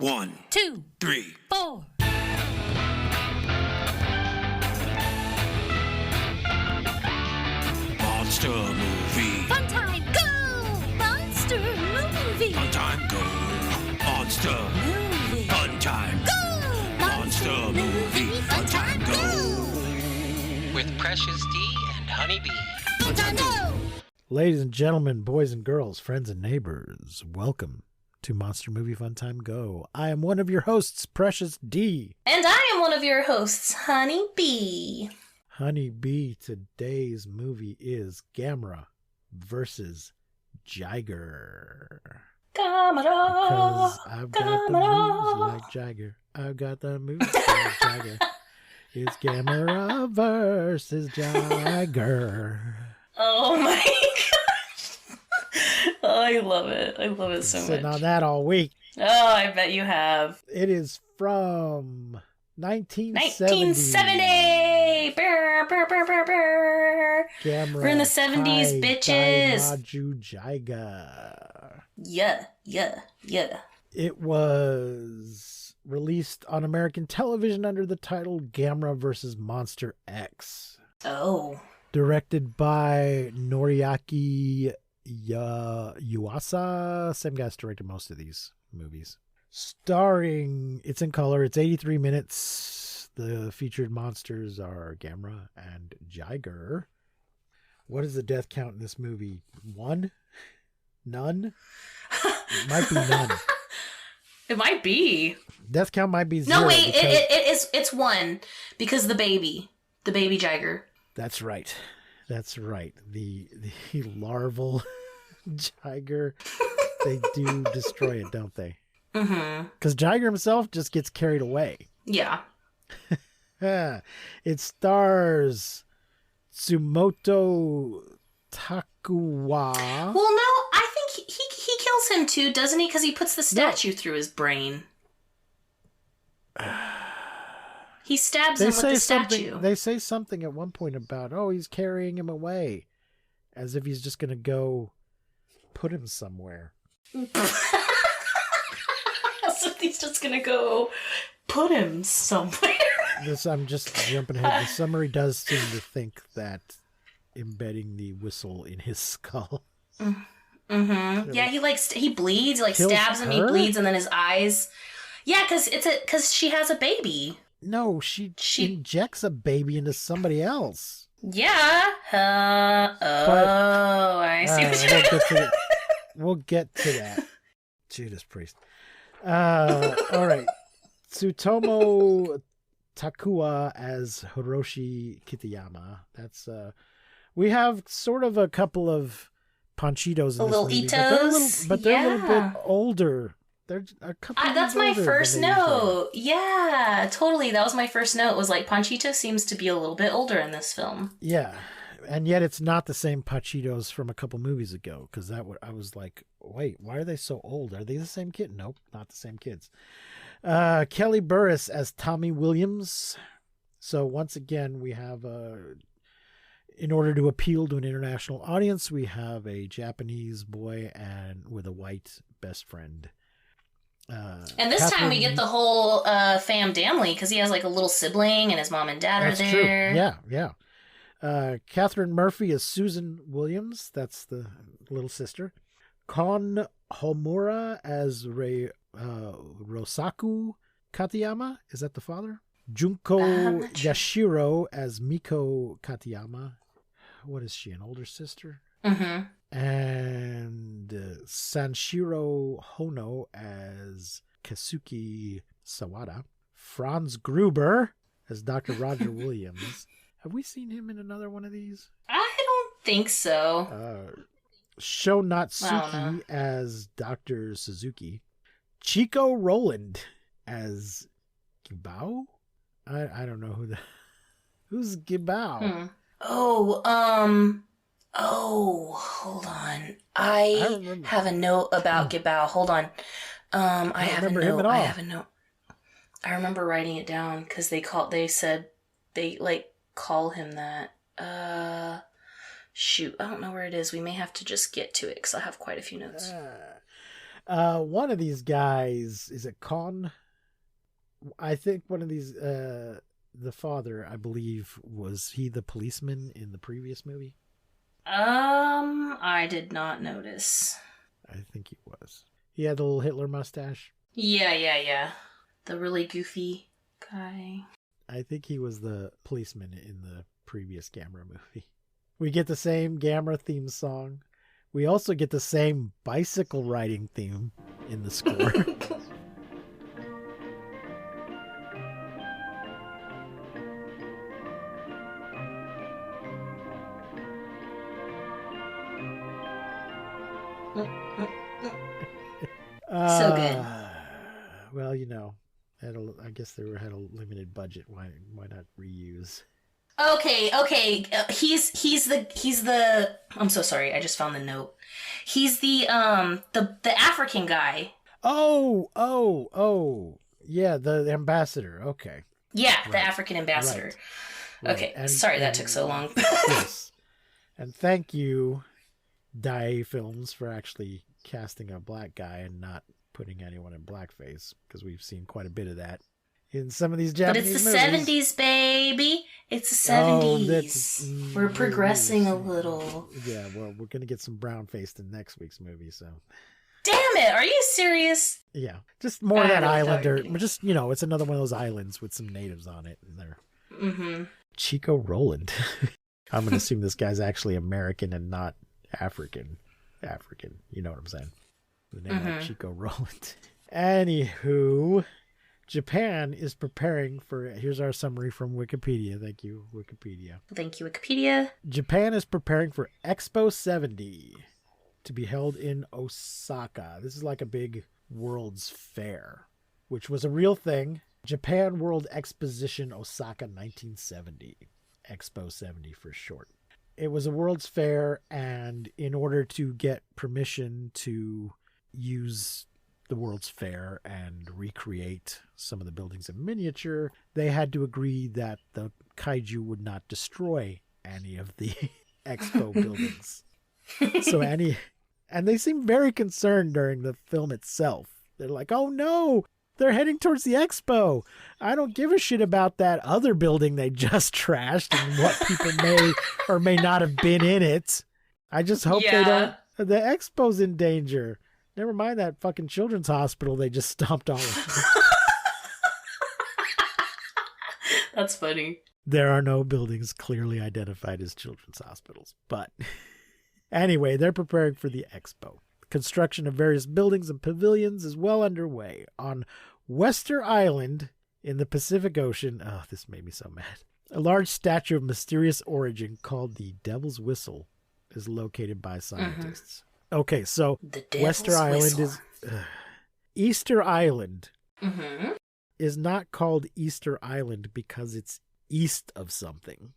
1, 2, 3, 4. Monster movie. Fun time, go! Monster movie. Fun time, go. Monster. Movie. Fun time. Go! Monster movie. Fun time, go. With Precious D and Honeybee. Fun time, go! Ladies and gentlemen, boys and girls, friends and neighbors, welcome to Monster Movie Fun Time Go. I am one of your hosts, Precious D. And I am one of your hosts, Honey Bee. Honey Bee, today's movie is Gamera versus Jiger. Gamera. Because I've got the moves like Jiger. I've got the moves like Jiger. It's Gamera versus Jiger. Oh my gosh. Oh, I love it. I love it so Sitting much. on that all week. Oh, I bet you have. It is from 1970. 1970! Brr, brr, brr, brr, brr. Gamera, We're in the 70s, bitches. Daimaju Jiger. Yeah. It was released on American television under the title Gamera vs. Monster X. Oh. Directed by Noriaki Yuasa. Same guy's directed most of these movies. Starring, it's in color, it's 83 minutes. The featured monsters are Gamera and Jiger. What is the death count in this movie? 1? None? It might be none. It might be. Death count might be 0. No, wait, it's 1 because the baby Jiger. That's right. That's right. The larval Jiger, they do destroy it, don't they? Mm-hmm. Because Jiger himself just gets carried away. Yeah. It stars Tsumoto Takuwa. Well, no, I think he kills him too, doesn't he? Because he puts the statue through his brain. He stabs him with the statue. They say something at one point about, he's carrying him away. As if he's just going to go put him somewhere. So he's just going to go put him somewhere. I'm just jumping ahead. The summary does seem to think that embedding the whistle in his skull. Mm-hmm. Yeah, he bleeds. He Kills stabs him. He her? bleeds, and then his eyes. Yeah, because she has a baby. No, she injects a baby into somebody else. Yeah. I see what you're doing. We'll get to that. Judas Priest. All right. Tsutomu Takuwa as Hiroshi Kitayama. That's we have sort of a couple of Ponchitos in this movie, but they're a little bit older. They're a couple. That's my older first than they usually are. note. Yeah, totally. That was my first note. Was like Ponchito seems to be a little bit older in this film. Yeah, and yet it's not the same Ponchitos from a couple movies ago. Because I was like, wait, why are they so old? Are they the same kid? Nope, not the same kids. Kelly Burris as Tommy Williams. So once again, we have in order to appeal to an international audience, we have a Japanese boy and with a white best friend. And this time we get the whole family because he has like a little sibling and his mom and dad are there. True. Yeah. Catherine Murphy is Susan Williams. That's the little sister. Kon Homura as Rosaku Katayama. Is that the father? Junko Yashiro as Miko Katayama. What is she, an older sister? Mm-hmm. And Sanshiro Hono as Kasuki Sawada. Franz Gruber as Dr. Roger Williams. Have we seen him in another one of these? I don't think so. Sho Natsuki as Dr. Suzuki. Chico Roland as Gibao? I don't know who's Gibao? Hold on. I have a note about Gibao. Hold on. I have a note. I remember writing it down because they said they call him that. Shoot, I don't know where it is. We may have to just get to it because I have quite a few notes. One of these guys, is it Con? I think one of these, the father, I believe, was he the policeman in the previous movie? I did not notice. I think he was. He had the little Hitler mustache. Yeah. The really goofy guy. I think he was the policeman in the previous Gamera movie. We get the same Gamera theme song. We also get the same bicycle riding theme in the score. So good. Well, you know, I guess they had a limited budget. Why not reuse? Okay. He's the. I'm so sorry. I just found the note. He's the African guy. Oh. Yeah, the ambassador. Okay. Yeah, right. The African ambassador. Right. Okay. And, sorry that took so long. Yes. And thank you, Dai Films, for actually casting a black guy and not putting anyone in blackface, because we've seen quite a bit of that in some of these Japanese movies. But it's the 70s, baby. It's the 70s. We're progressing a little. Yeah, well, we're going to get some brown faced in next week's movie, so. Damn it, are you serious? Yeah, just more of that island, or just, you know, it's another one of those islands with some natives on it. And they're Chico Roland. I'm going to assume this guy's actually American and not African. You know what I'm saying? The name like Chico Roland. Anywho, Japan is preparing for, here's our summary from Wikipedia. Thank you, Wikipedia. Japan is preparing for Expo 70 to be held in Osaka. This is like a big World's Fair, which was a real thing. Japan World Exposition Osaka 1970. Expo 70 for short. It was a World's Fair, and in order to get permission to use the World's Fair and recreate some of the buildings in miniature, they had to agree that the kaiju would not destroy any of the expo buildings. And they seem very concerned during the film itself. They're like, oh no, they're heading towards the expo. I don't give a shit about that other building they just trashed and what people may or may not have been in it. I just hope they don't. The expo's in danger. Never mind that fucking children's hospital they just stomped all over. That's funny. There are no buildings clearly identified as children's hospitals. But anyway, they're preparing for the expo. Construction of various buildings and pavilions is well underway. On Wester Island in the Pacific Ocean, oh, this made me so mad. A large statue of mysterious origin called the Devil's Whistle is located by scientists. Okay, so Wester Island is... Easter Island is not called Easter Island because it's east of something.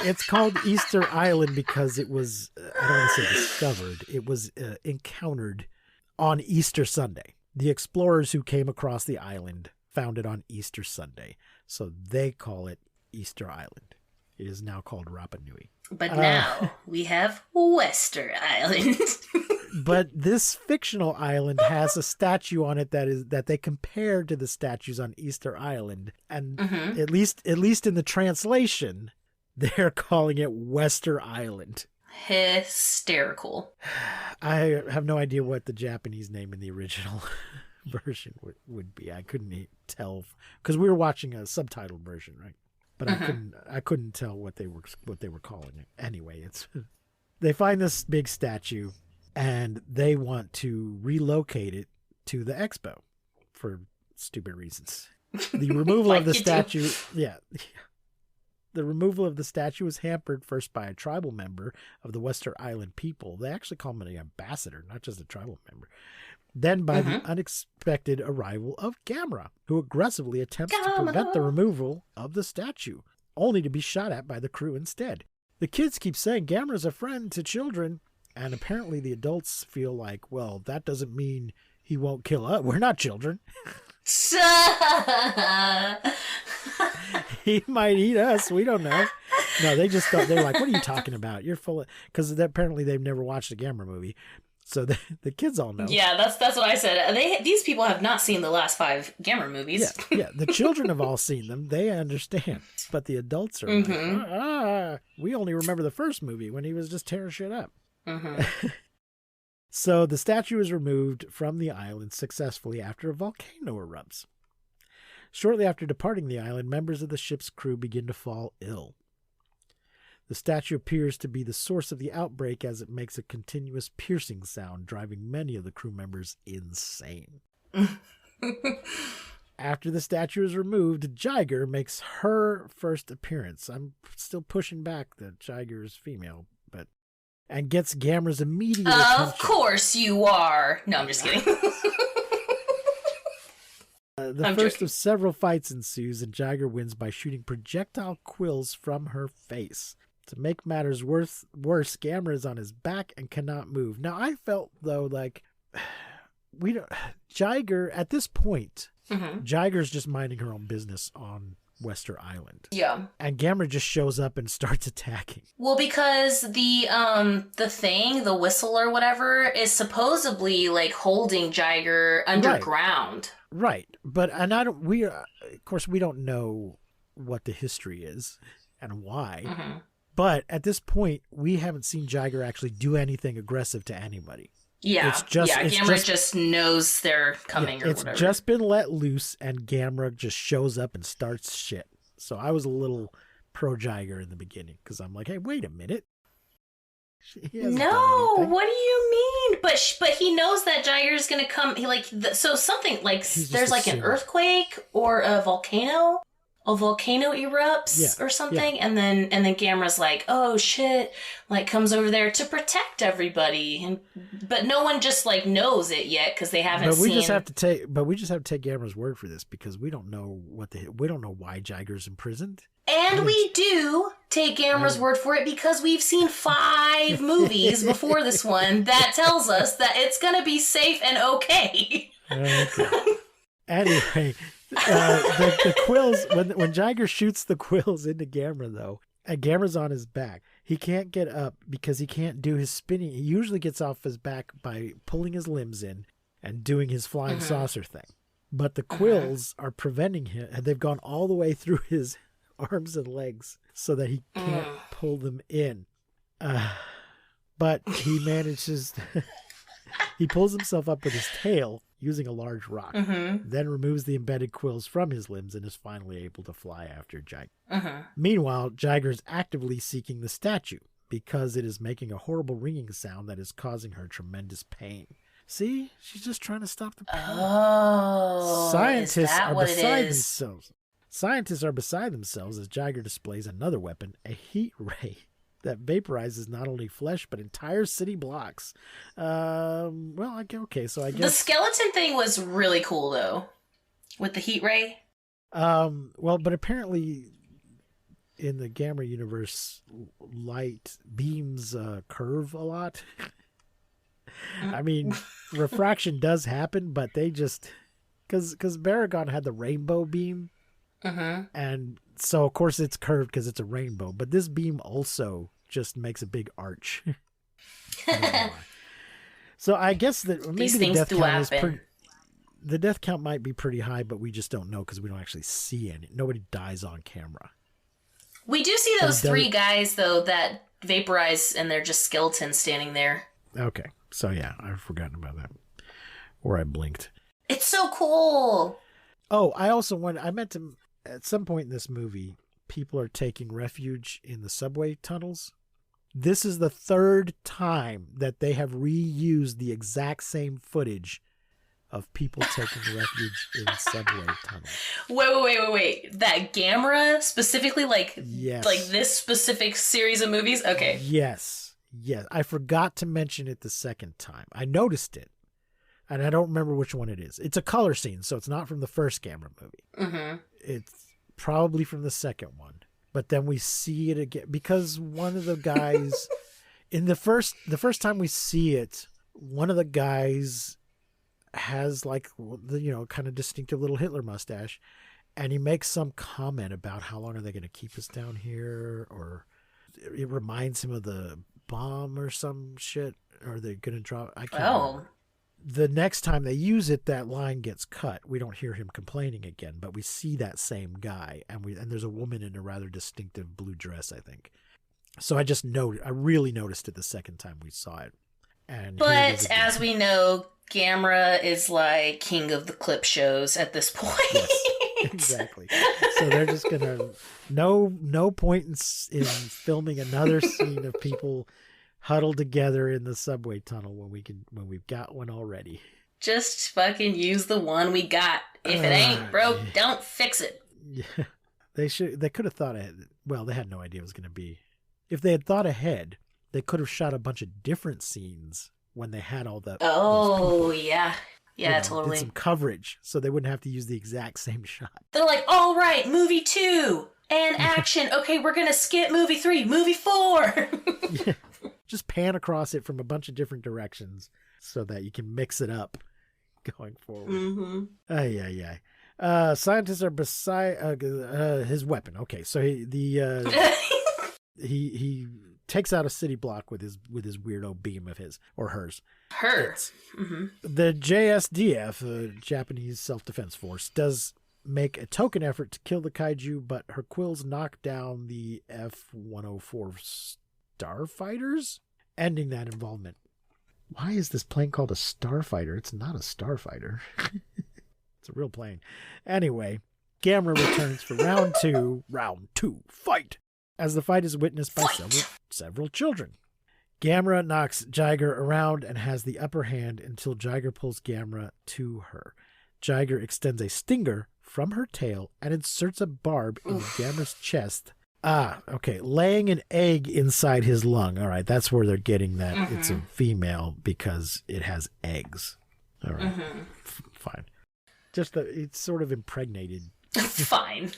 It's called Easter Island because it was, I don't want to say discovered, it was encountered on Easter Sunday. The explorers who came across the island found it on Easter Sunday. So they call it Easter Island. It is now called Rapa Nui. But now we have Wester Island. But this fictional island has a statue on it that they compare to the statues on Easter Island. And at least in the translation, they're calling it Wester Island. Hysterical. I have no idea what the Japanese name in the original version would be. I couldn't tell because we were watching a subtitled version, right? But I couldn't tell what they were calling it. Anyway, they find this big statue and they want to relocate it to the expo for stupid reasons. The removal of the statue, the removal of the statue was hampered first by a tribal member of the Wester Island people. They actually call him an ambassador, not just a tribal member. Then by the unexpected arrival of Gamera, who aggressively attempts to prevent the removal of the statue, only to be shot at by the crew instead. The kids keep saying Gamera's a friend to children, and apparently the adults feel like, well, that doesn't mean he won't kill us. We're not children. He might eat us. We don't know. No, they just thought, they're like, what are you talking about? You're full of... Because apparently they've never watched a Gamera movie. So the kids all know. Yeah, that's what I said. These people have not seen the last 5 Gamera movies. Yeah. The children have all seen them. They understand. But the adults are like, we only remember the first movie when he was just tearing shit up. So the statue is removed from the island successfully after a volcano erupts. Shortly after departing the island, members of the ship's crew begin to fall ill. The statue appears to be the source of the outbreak as it makes a continuous piercing sound, driving many of the crew members insane. After the statue is removed, Jiger makes her first appearance. I'm still pushing back that Jiger is female, and gets Gamera's immediate attention. Of course you are. No, I'm just kidding. The first of several fights ensues, and Jiger wins by shooting projectile quills from her face. To make matters worse, Gamera is on his back and cannot move. Now, I felt, though, like, Jiger, at this point, Jiger's just minding her own business on Wester Island. Yeah. And Gamera just shows up and starts attacking. Well, because the whistle or whatever, is supposedly, like, holding Jiger underground. Right. But, and of course, we don't know what the history is and why. But at this point, we haven't seen Jiger actually do anything aggressive to anybody. Yeah, Gamera just knows they're coming or whatever. It's just been let loose, and Gamera just shows up and starts shit. So I was a little pro Jiger in the beginning, because I'm like, hey, wait a minute. No, what do you mean? But he knows that Jiger's going to come. So something like there's like an earthquake or a volcano. A volcano erupts or something, and then Gamera's like, oh shit, like comes over there to protect everybody, but no one just like knows it yet because they haven't seen. We just have to take Gamera's word for this, because we don't know we don't know why Jiger's imprisoned. And we do take Gamera's word for it because we've seen 5 movies before this one that tells us that it's gonna be safe and okay. Anyway. The quills, when Jiger shoots the quills into Gamera, though, and Gamera's on his back, he can't get up because he can't do his spinning. He usually gets off his back by pulling his limbs in and doing his flying saucer thing. But the quills are preventing him, and they've gone all the way through his arms and legs so that he can't pull them in. But he manages, he pulls himself up with his tail, using a large rock, then removes the embedded quills from his limbs and is finally able to fly after Jiger. Meanwhile, Jiger is actively seeking the statue because it is making a horrible ringing sound that is causing her tremendous pain. See? She's just trying to stop the pain. Oh, Scientists are beside themselves. Scientists are beside themselves as Jiger displays another weapon, a heat ray that vaporizes not only flesh but entire city blocks. So I guess the skeleton thing was really cool though, with the heat ray. But apparently in the Gamera universe, light beams curve a lot. I mean, refraction does happen, but they just because Baragon had the rainbow beam, and so of course it's curved because it's a rainbow. But this beam also just makes a big arch. So I guess that maybe the death count might be pretty high, but we just don't know because we don't actually see any. Nobody dies on camera. We do see those 3 guys though that vaporize, and they're just skeletons standing there. Okay, so yeah, I've forgotten about that, or I blinked. It's so cool. Oh, I meant to. At some point in this movie, people are taking refuge in the subway tunnels. This is the 3rd time that they have reused the exact same footage of people taking refuge in subway tunnels. Wait. That Gamera specifically, yes. Like this specific series of movies? Okay. Yes. I forgot to mention it the second time. I noticed it, and I don't remember which one it is. It's a color scene, so it's not from the first Gamera movie. It's probably from the second one. But then we see it again because one of the guys in the first time we see it, one of the guys has like the kind of distinctive little Hitler mustache, and he makes some comment about how long are they going to keep us down here, or it reminds him of the bomb or some shit. Or they're going to drop. I can't Oh. remember. The next time they use it, that line gets cut. We don't hear him complaining again, but we see that same guy, and there's a woman in a rather distinctive blue dress, I think. So I really noticed it the second time we saw it. But as we know, Gamera is like king of the clip shows at this point. Yes, exactly. So they're just gonna no point in filming another scene of people huddled together in the subway tunnel when we've got one already. Just fucking use the one we got. If it ain't broke, don't fix it. Yeah, they could have thought ahead. Well, they had no idea it was gonna be. If they had thought ahead, they could have shot a bunch of different scenes when they had all the. Oh yeah, totally. Did some coverage, so they wouldn't have to use the exact same shot. They're like, all right, movie 2 and action. Okay, we're gonna skip movie 3, movie 4. Yeah. Just pan across it from a bunch of different directions so that you can mix it up going forward. Mm-hmm. Scientists are beside his weapon. Okay, so he takes out a city block with his weirdo beam of his or hers. Mm-hmm. The JSDF, Japanese Self-Defense Force, does make a token effort to kill the kaiju, but her quills knock down the F-104 starfighters, ending that involvement. Why is this plane called a starfighter? It's not a starfighter. It's a real plane. Anyway, Gamera returns for round two. Round 2, fight! As the fight is witnessed by several children. Gamera knocks Jiger around and has the upper hand until Jiger pulls Gamera to her. Jiger extends a stinger from her tail and inserts a barb in Gamera's chest. Okay. Laying an egg inside his lung. All right, that's where they're getting that. It's a female because it has eggs. All right, fine. Just it's sort of impregnated. Fine.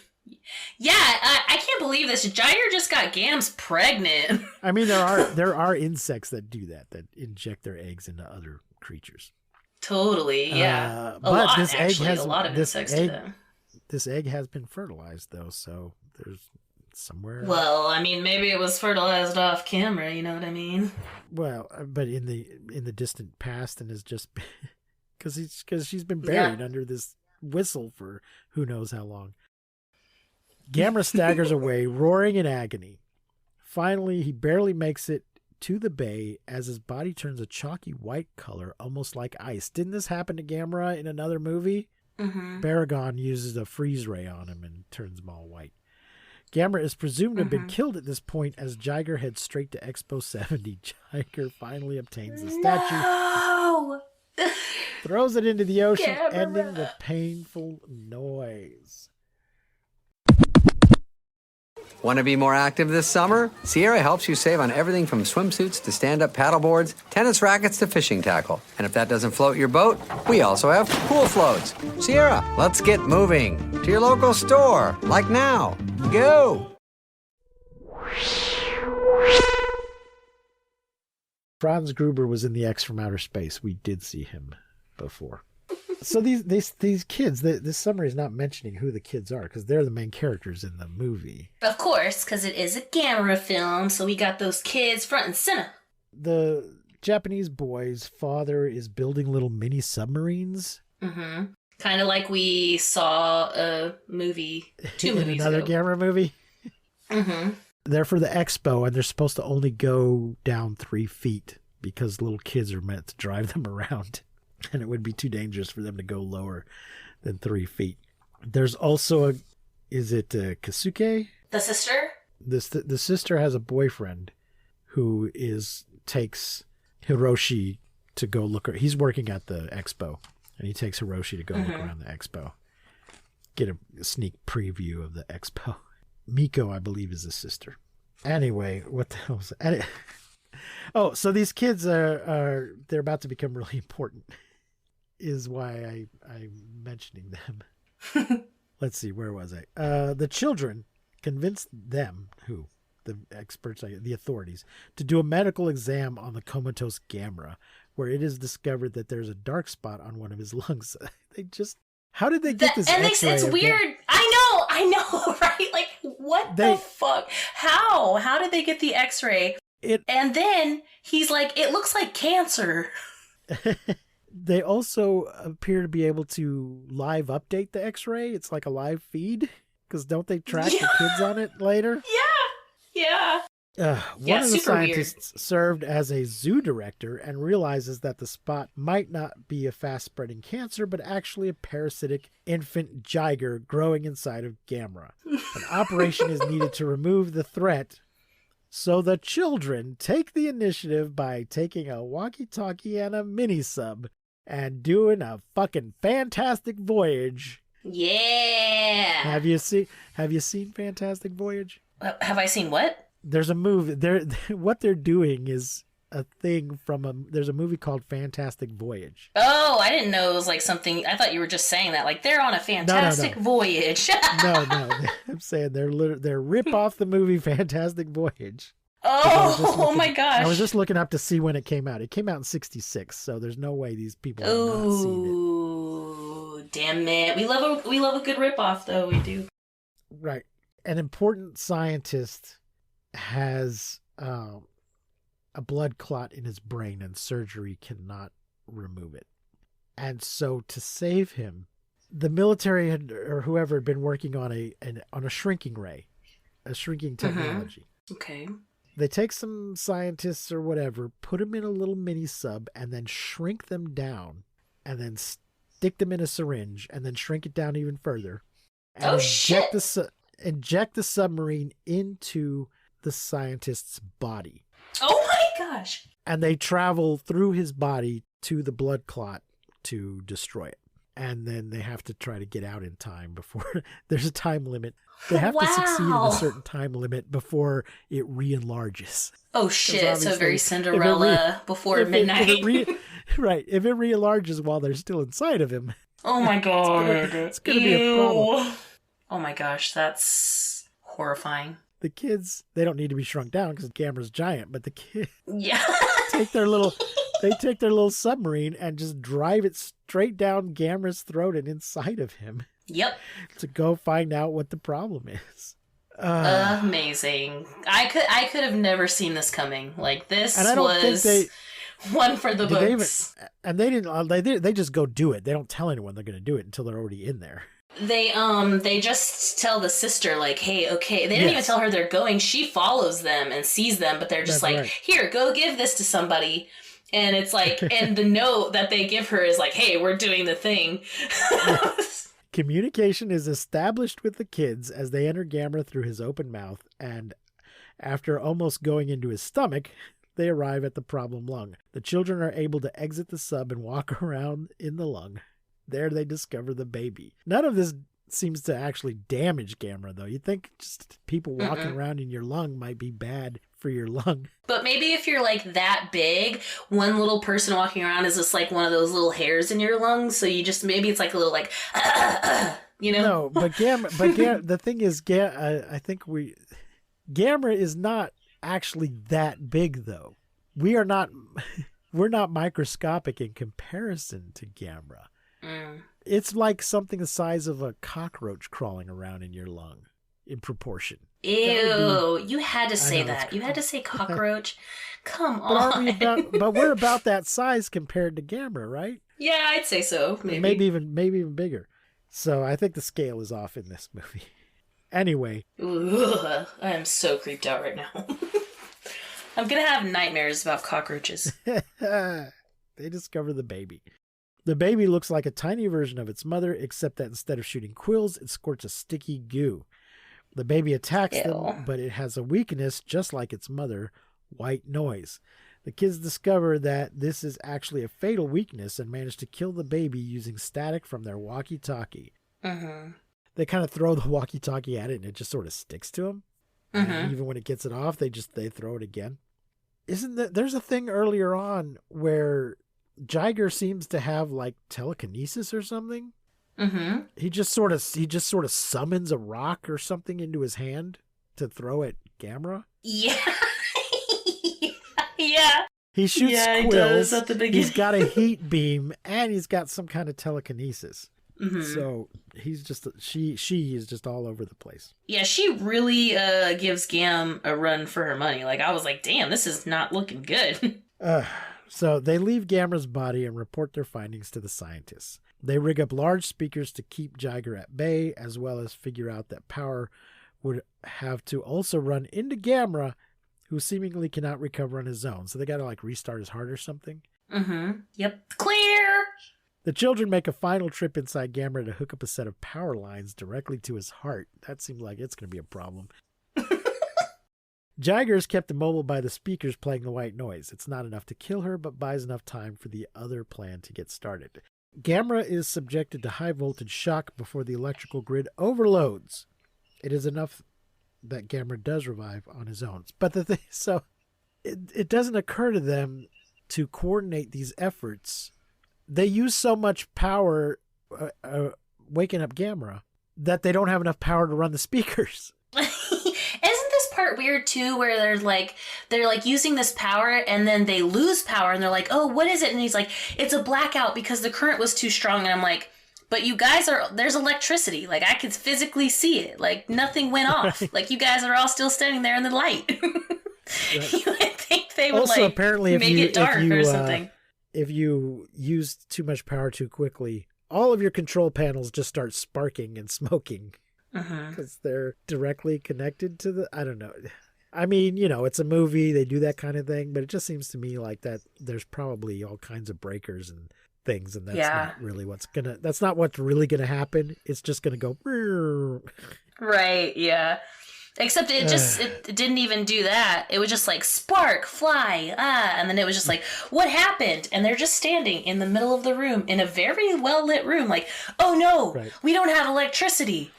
Yeah, I can't believe this. Jiger just got Gams pregnant. I mean, there are insects that do that inject their eggs into other creatures. Totally, yeah. But a lot, this actually. egg has a lot of insects do that. This egg has been fertilized, though, so there's somewhere. Well, I mean, maybe it was fertilized off camera. You know what I mean? Well, but in the distant past, and is just because she's been buried under this whistle for who knows how long. Gamera staggers away, roaring in agony. Finally, he barely makes it to the bay as his body turns a chalky white color, almost like ice. Didn't this happen to Gamera in another movie? Mm-hmm. Baragon uses a freeze ray on him and turns him all white. Gamera is presumed to have been killed at this point as Jiger heads straight to Expo 70. Jiger finally obtains the statue. No! Throws it into the ocean, Gamera. ending the painful noise. Want to be more active this summer? Sierra helps you save on everything from swimsuits to stand-up paddleboards, tennis rackets to fishing tackle. And if that doesn't float your boat, we also have pool floats. Sierra, let's get moving. To your local store, like now. Go! Franz Gruber was in the X from Outer Space. We did see him before. So these kids, this summary is not mentioning who the kids are because they're the main characters in the movie. Of course, because it is a Gamera film, so we got those kids front and center. The Japanese boy's father is building little mini submarines. Mm-hmm. Kind of like we saw a movie 2 movies in another ago. Gamera movie. Mm-hmm. They're for the expo, and they're supposed to only go down 3 feet because little kids are meant to drive them around. And it would be too dangerous for them to go lower than 3 feet. There's also is it Kasuke? The sister? The sister has a boyfriend who takes Hiroshi to go look. He's working at the expo, and he takes Hiroshi to go look around the expo. Get a sneak preview of the expo. Miko, I believe, is the sister. Anyway, what the hell is that? Oh, so these kids they're about to become really important. Is why I'm mentioning them. Let's see, where was I? The children convinced them, the experts, the authorities, to do a medical exam on the comatose Gamera, where it is discovered that there's a dark spot on one of his lungs. How did they get this X-ray? It's weird. I know, right? Like, what the fuck? How did they get the X-ray And then he's like, it looks like cancer. They also appear to be able to live update the X-ray. It's like a live feed, because don't they track the kids on it later? Yeah. One of the scientists served as a zoo director and realizes that the spot might not be a fast-spreading cancer, but actually a parasitic infant Jiger growing inside of Gamera. An operation is needed to remove the threat, so the children take the initiative by taking a walkie-talkie and a mini-sub and doing a fucking fantastic voyage. Yeah. Have you seen Fantastic Voyage? Have I seen what? There's a movie. What they're doing is a thing from there's a movie called Fantastic Voyage. Oh, I didn't know it was like something. I thought you were just saying that, like they're on a fantastic voyage. No. I'm saying they're rip off the movie Fantastic Voyage. Oh my gosh! I was just looking up to see when it came out. It came out in '66, so there's no way these people have not seen it. Ooh, damn it! We love a good rip off, though. We do. Right. An important scientist has a blood clot in his brain, and surgery cannot remove it. And so, to save him, the military or whoever had been working on a shrinking ray, a shrinking technology. Okay. They take some scientists or whatever, put them in a little mini sub, and then shrink them down, and then stick them in a syringe, and then shrink it down even further. And inject the submarine into the scientist's body. Oh my gosh! And they travel through his body to the blood clot to destroy it. And then they have to try to get out in time before there's a time limit. They have to succeed in a certain time limit before it re-enlarges. Oh shit, so very Cinderella before midnight. Right, if it re-enlarges while they're still inside of him. Oh my god. It's gonna be a problem. Oh my gosh, that's horrifying. The kids, they don't need to be shrunk down because Gamera's giant, but the kids take their little submarine and just drive it straight down Gamera's throat and inside of him. Yep. To go find out what the problem is. Amazing. I could have never seen this coming. Like this was one for the books. They just go do it. They don't tell anyone they're going to do it until they're already in there. They just tell the sister like, hey, okay. They didn't even tell her they're going. She follows them and sees them, but they're just here, go give this to somebody. And it's like, and the note that they give her is like, hey, we're doing the thing. Communication is established with the kids as they enter Gamera through his open mouth, and after almost going into his stomach, they arrive at the problem lung. The children are able to exit the sub and walk around in the lung. There they discover the baby. None of this seems to actually damage Gamera, though. You'd think just people walking around in your lung might be bad for your lung. But maybe if you're like that big, one little person walking around is just like one of those little hairs in your lungs. So you just, maybe it's like a little like, you know? No, but the thing is, I think Gamera is not actually that big, though. We're not microscopic in comparison to Gamera. It's like something the size of a cockroach crawling around in your lung in proportion. Ew, you had to say that. You had to say cockroach. Come on. But we're about that size compared to Gamera, right? Yeah, I'd say so. Maybe even bigger. So I think the scale is off in this movie. Anyway. Ugh, I am so creeped out right now. I'm going to have nightmares about cockroaches. They discover the baby. The baby looks like a tiny version of its mother, except that instead of shooting quills, it squirts a sticky goo. The baby attacks them, but it has a weakness just like its mother, white noise. The kids discover that this is actually a fatal weakness and manage to kill the baby using static from their walkie-talkie. They kind of throw the walkie-talkie at it and it just sort of sticks to them. And even when it gets it off, they throw it again. There's a thing earlier on where Jiger seems to have like telekinesis or something. He just sort of summons a rock or something into his hand to throw at Gamera. Yeah. Yeah. He shoots quills. He does at the beginning. He's got a heat beam and he's got some kind of telekinesis. So he's just she is just all over the place. Yeah, she really gives Gam a run for her money. Like, I was like, damn, this is not looking good. So they leave Gamera's body and report their findings to the scientists. They rig up large speakers to keep Jiger at bay, as well as figure out that power would have to also run into Gamera, who seemingly cannot recover on his own. So they got to like restart his heart or something. Yep. Clear! The children make a final trip inside Gamera to hook up a set of power lines directly to his heart. That seems like it's going to be a problem. Jiger is kept immobile by the speakers playing the white noise. It's not enough to kill her, but buys enough time for the other plan to get started. Gamera is subjected to high voltage shock before the electrical grid overloads. It is enough that Gamera does revive on his own. But the thing, so it doesn't occur to them to coordinate these efforts. They use so much power waking up Gamera that they don't have enough power to run the speakers. Isn't this part weird too, where they're like using this power and then they lose power and they're like, oh, what is it? And he's like, it's a blackout because the current was too strong. And I'm like, but you guys there's electricity. Like, I could physically see it. Like, nothing went off. Right. Like, you guys are all still standing there in the light. Right. You would think they would also, like, apparently make it dark or something. If you use too much power too quickly, all of your control panels just start sparking and smoking. Because they're directly connected to I don't know. I mean, it's a movie. They do that kind of thing. But it just seems to me like that there's probably all kinds of breakers and things. And that's not really that's not what's really going to happen. It's just going to go. Right, yeah. Except it didn't even do that. It was just like, spark, fly, and then it was just like, what happened? And they're just standing in the middle of the room in a very well-lit room like, oh no, we don't have electricity.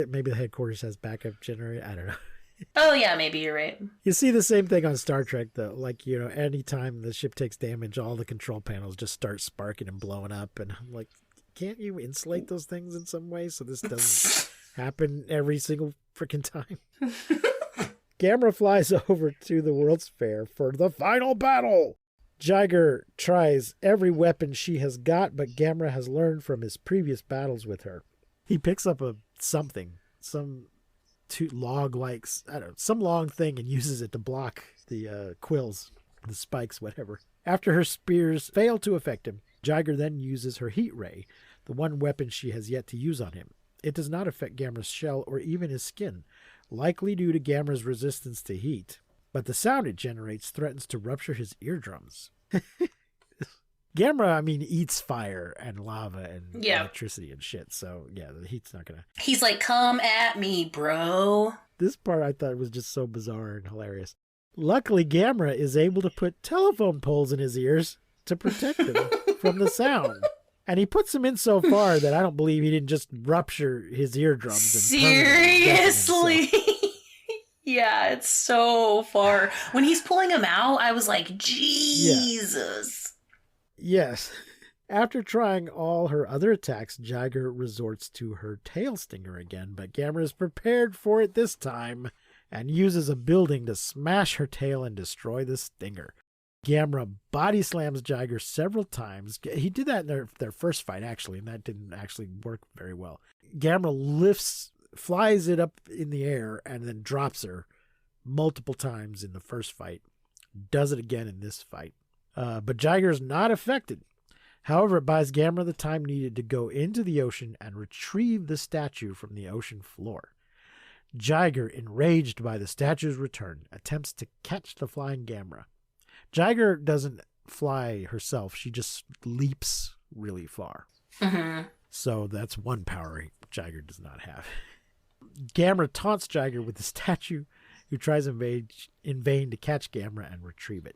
Maybe the headquarters has backup generator. I don't know. Oh yeah, maybe you're right. You see the same thing on Star Trek though. Like, anytime the ship takes damage, all the control panels just start sparking and blowing up. And I'm like, can't you insulate those things in some way so this doesn't happen every single freaking time? Gamera flies over to the World's Fair for the final battle. Jiger tries every weapon she has got, but Gamera has learned from his previous battles with her. He picks up some long thing and uses it to block the quills, the spikes, whatever. After her spears fail to affect him, Jiger then uses her heat ray, the one weapon she has yet to use on him. It does not affect Gamera's shell or even his skin, likely due to Gamera's resistance to heat. But the sound it generates threatens to rupture his eardrums. Gamera, eats fire and lava and electricity and shit. So, yeah, the heat's not going to... He's like, come at me, bro. This part I thought was just so bizarre and hilarious. Luckily, Gamera is able to put telephone poles in his ears to protect him from the sound. And he puts him in so far that I don't believe he didn't just rupture his eeardrums. Seriously? Yeah, it's so far. When he's pulling him out, I was like, Jesus. Yes. After trying all her other attacks, Jiger resorts to her tail stinger again, but Gamera is prepared for it this time and uses a building to smash her tail and destroy the stinger. Gamera body slams Jiger several times. He did that in their first fight, actually, and that didn't actually work very well. Gamera flies it up in the air, and then drops her multiple times in the first fight. Does it again in this fight. But Jiger is not affected. However, it buys Gamera the time needed to go into the ocean and retrieve the statue from the ocean floor. Jiger, enraged by the statue's return, attempts to catch the flying Gamera. Jiger doesn't fly herself. She just leaps really far. So that's one power Jiger does not have. Gamera taunts Jiger with the statue, who tries in vain to catch Gamera and retrieve it.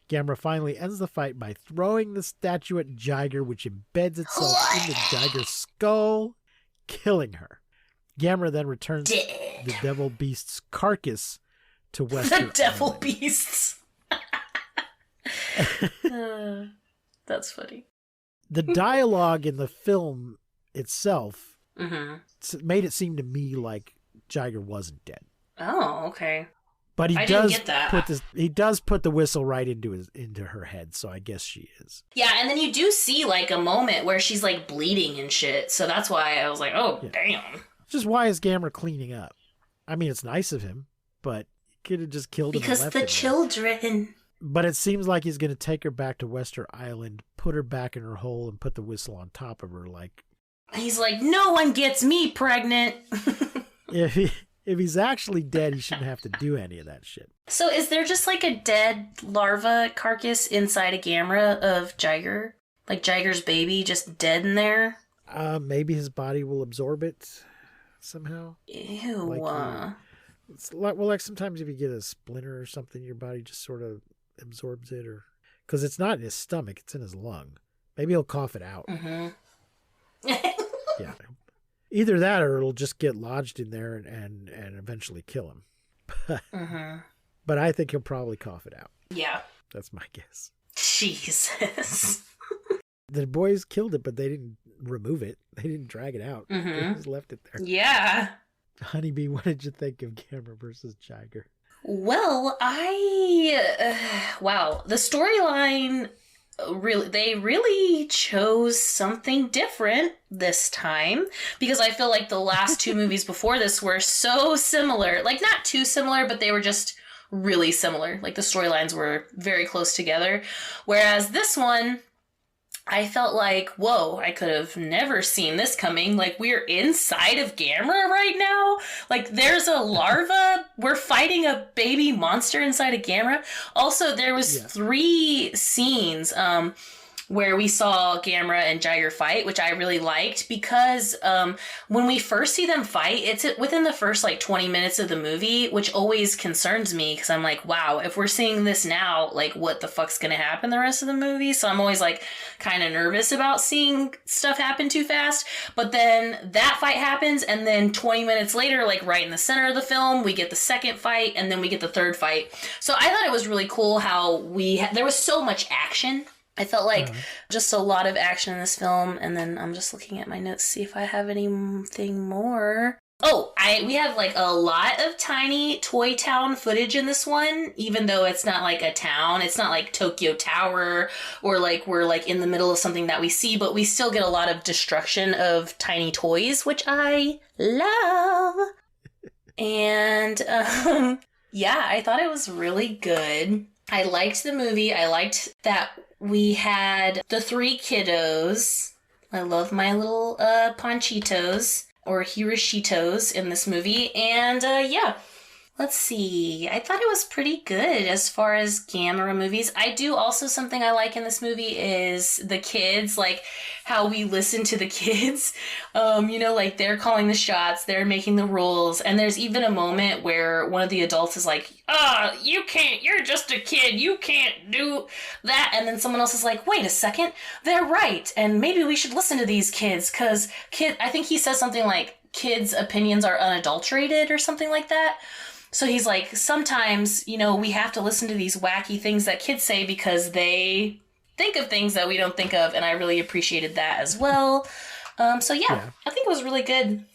Gamera finally ends the fight by throwing the statue at Jiger, which embeds itself into Jiger's skull, killing her. Gamera then returns the devil beast's carcass to Western. The devil beasts. That's funny. The dialogue in the film itself made it seem to me like Jiger wasn't dead. Oh, okay. But I didn't get that. He does put the whistle right into her head, so I guess she is. Yeah, and then you do see like a moment where she's like bleeding and shit. So that's why I was like, oh, damn. Just why is Gamera cleaning up? I mean, it's nice of him, but he could have just killed him. Because the children. But it seems like he's going to take her back to Wester Island, put her back in her hole, and put the whistle on top of her. Like he's like, no one gets me pregnant. If he's actually dead, he shouldn't have to do any of that shit. So is there just like a dead larva carcass inside a Gamera of Jiger? Like Jiger's baby just dead in there? Maybe his body will absorb it somehow. Ew. Like sometimes if you get a splinter or something, your body just sort of absorbs it, or because it's not in his stomach, it's in his lung. Maybe he'll cough it out. Mm-hmm. Yeah. Either that or it'll just get lodged in there and eventually kill him. Mm-hmm. But I think he'll probably cough it out. Yeah. That's my guess. Jesus. The boys killed it, but they didn't remove it. They didn't drag it out. Mm-hmm. They just left it there. Yeah. Honeybee, what did you think of Gamera versus Jiger? Well, wow. The storyline... they really chose something different this time, because I feel like the last two movies before this were so similar. Like, not too similar, but they were just really similar. Like, the storylines were very close together. Whereas this one, I felt like, whoa, I could have never seen this coming. Like, we're inside of Gamera right now. Like, there's a larva. We're fighting a baby monster inside of Gamera. Also, there was 3 scenes where we saw Gamera and Jiger fight, which I really liked, because when we first see them fight, it's within the first like 20 minutes of the movie, which always concerns me, because I'm like, wow, if we're seeing this now, like what the fuck's gonna happen the rest of the movie? So I'm always like kind of nervous about seeing stuff happen too fast. But then that fight happens, and then 20 minutes later, like right in the center of the film, we get the second fight, and then we get the third fight. So I thought it was really cool how there was so much action. I felt like just a lot of action in this film, and then I'm just looking at my notes to see if I have anything more. Oh, we have like a lot of tiny Toy Town footage in this one, even though it's not like a town. It's not like Tokyo Tower, or like we're like in the middle of something that we see, but we still get a lot of destruction of tiny toys, which I love. And yeah, I thought it was really good. I liked the movie. I liked that we had the 3 kiddos. I love my little Ponchitos, or Hiroshitos, in this movie. And yeah, let's see. I thought it was pretty good as far as Gamera movies. I do also, something I like in this movie is the kids, like how we listen to the kids. You know, like they're calling the shots, they're making the rules. And there's even a moment where one of the adults is like, you can't, you're just a kid, you can't do that. And then someone else is like, wait a second, they're right. And maybe we should listen to these kids, because I think he says something like, kids' opinions are unadulterated or something like that. So he's like, sometimes, you know, we have to listen to these wacky things that kids say because they think of things that we don't think of. And I really appreciated that as well. So yeah, I think it was really good.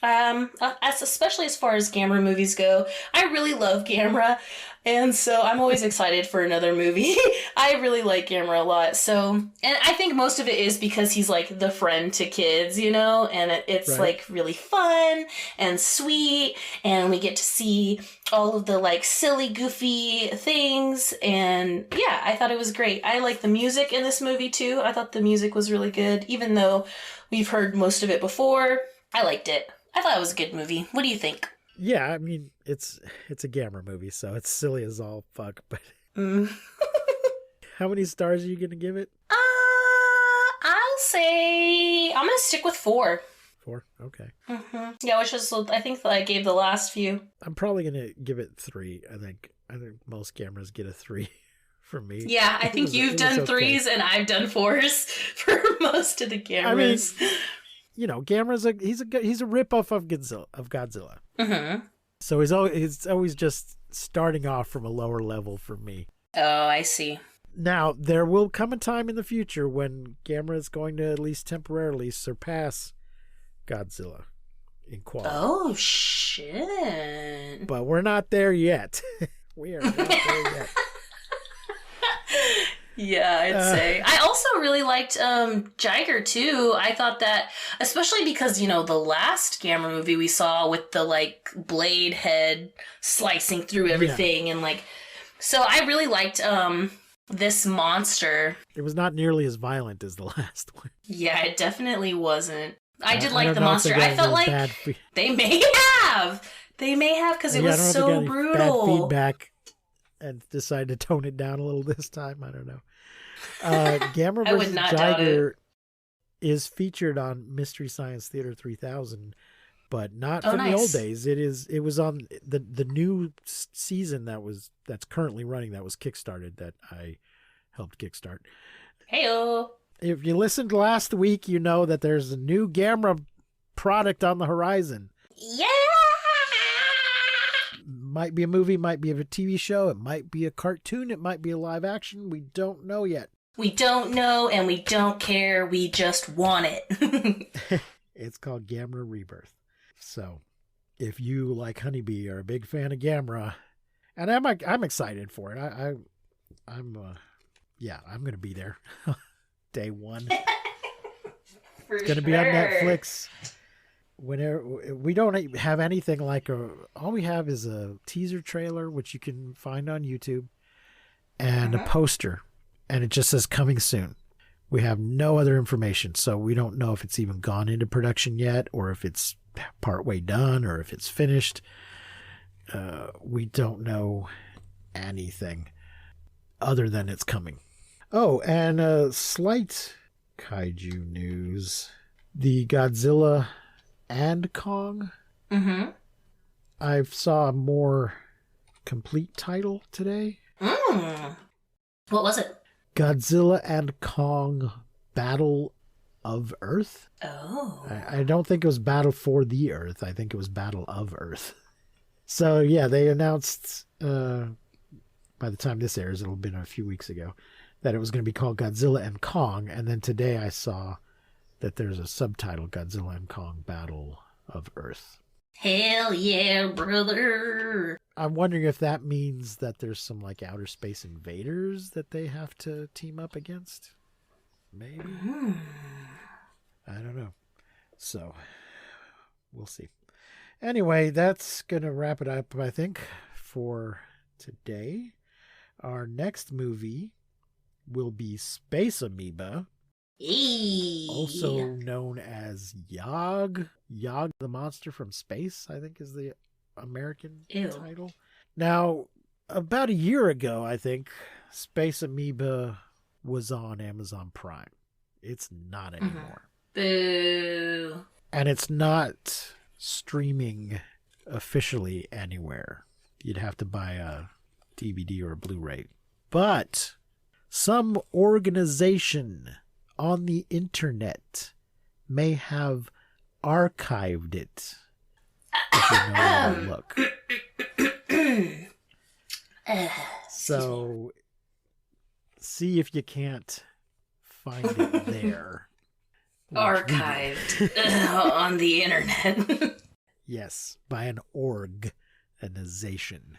Especially as far as Gamera movies go. I really love Gamera, and so I'm always excited for another movie. I really like Gamera a lot. So, and I think most of it is because he's like the friend to kids, you know, and it's like really fun and sweet, and we get to see all of the like silly, goofy things. And yeah, I thought it was great. I like the music in this movie too. I thought the music was really good, even though we've heard most of it before. I liked it. I thought it was a good movie. What do you think? Yeah, I mean, it's a Gamera movie, so it's silly as all fuck, but... How many stars are you going to give it? I'll say... I'm going to stick with 4. 4? Okay. Mm-hmm. Yeah, which is, I think I gave the last few. I'm probably going to give it 3. I think most Gameras get a 3 from me. Yeah, I think you've done 3s and I've done 4s for most of the Gameras. I mean... You know, Gamera's he's a ripoff of Godzilla. Mm-hmm. So he's always just starting off from a lower level for me. Oh, I see. Now, there will come a time in the future when Gamera is going to at least temporarily surpass Godzilla. in quality. Oh, shit. But we're not there yet. We are not there yet. Yeah, I'd say. I also really liked Jiger, too. I thought that, especially because, the last Gamera movie we saw with the, blade head slicing through everything and, so I really liked this monster. It was not nearly as violent as the last one. Yeah, it definitely wasn't. I did like the monster. I felt like they may have. They may have because it was so brutal. Bad feedback and decided to tone it down a little this time. I don't know. Gamera vs. Jiger is featured on Mystery Science Theater 3000, but not from the old days. It was on the new season that's currently running. That was kickstarted. That I helped kickstart. Heyo. If you listened last week, you know that there's a new Gamera product on the horizon. Yeah. Might be a movie, might be a TV show, it might be a cartoon, it might be a live action. We don't know yet. We don't know and we don't care. We just want it. It's called Gamera Rebirth. So if you, like Honeybee, are a big fan of Gamera, and I'm excited for it. I'm going to be there. Day one. It's going to be on Netflix. Whenever we don't have anything like all we have is a teaser trailer, which you can find on YouTube, and a poster, and it just says coming soon. We have no other information, so we don't know if it's even gone into production yet, or if it's partway done, or if it's finished. We don't know anything other than it's coming. Oh, and slight kaiju news: the Godzilla and Kong. Mm-hmm. I saw a more complete title today. What was it? Godzilla and Kong Battle of Earth. Oh. I don't think it was Battle for the Earth. I think it was Battle of Earth. So yeah, they announced, by the time this airs, it'll have been a few weeks ago, that it was going to be called Godzilla and Kong. And then today I saw that there's a subtitle, Godzilla and Kong Battle of Earth. Hell yeah, brother. I'm wondering if that means that there's some outer space invaders that they have to team up against. Maybe. I don't know. So we'll see. Anyway, that's going to wrap it up, I think, for today. Our next movie will be Space Amoeba. Also known as Yog. Yog the Monster from Space, I think is the American title. Now, about a year ago, I think, Space Amoeba was on Amazon Prime. It's not anymore. Boo. And it's not streaming officially anywhere. You'd have to buy a DVD or a Blu-ray. But some organization on the internet may have archived it. If you know how to look. So see if you can't find it there. Archived on the internet. Yes, by an organization.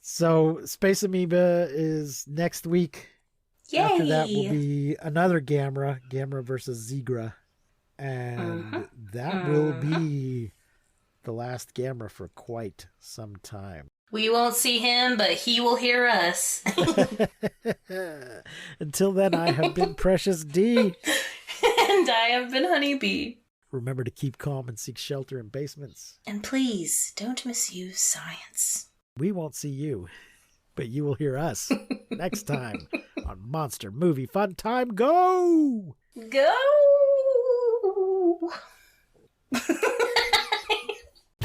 So Space Amoeba is next week. Yay! After that will be another Gamera versus Zigra. And that will be the last Gamera for quite some time. We won't see him, but he will hear us. Until then, I have been Precious D. And I have been Honeybee. Remember to keep calm and seek shelter in basements. And please, don't misuse science. We won't see you, but you will hear us next time on Monster Movie Fun Time Go! Go!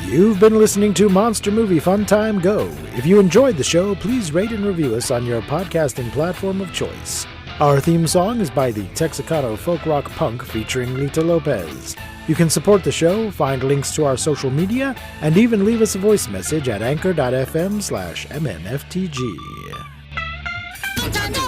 You've been listening to Monster Movie Fun Time Go. If you enjoyed the show, please rate and review us on your podcasting platform of choice. Our theme song is by the Texacato Folk Rock Punk featuring Lita Lopez. You can support the show, find links to our social media, and even leave us a voice message at anchor.fm/MNFTG.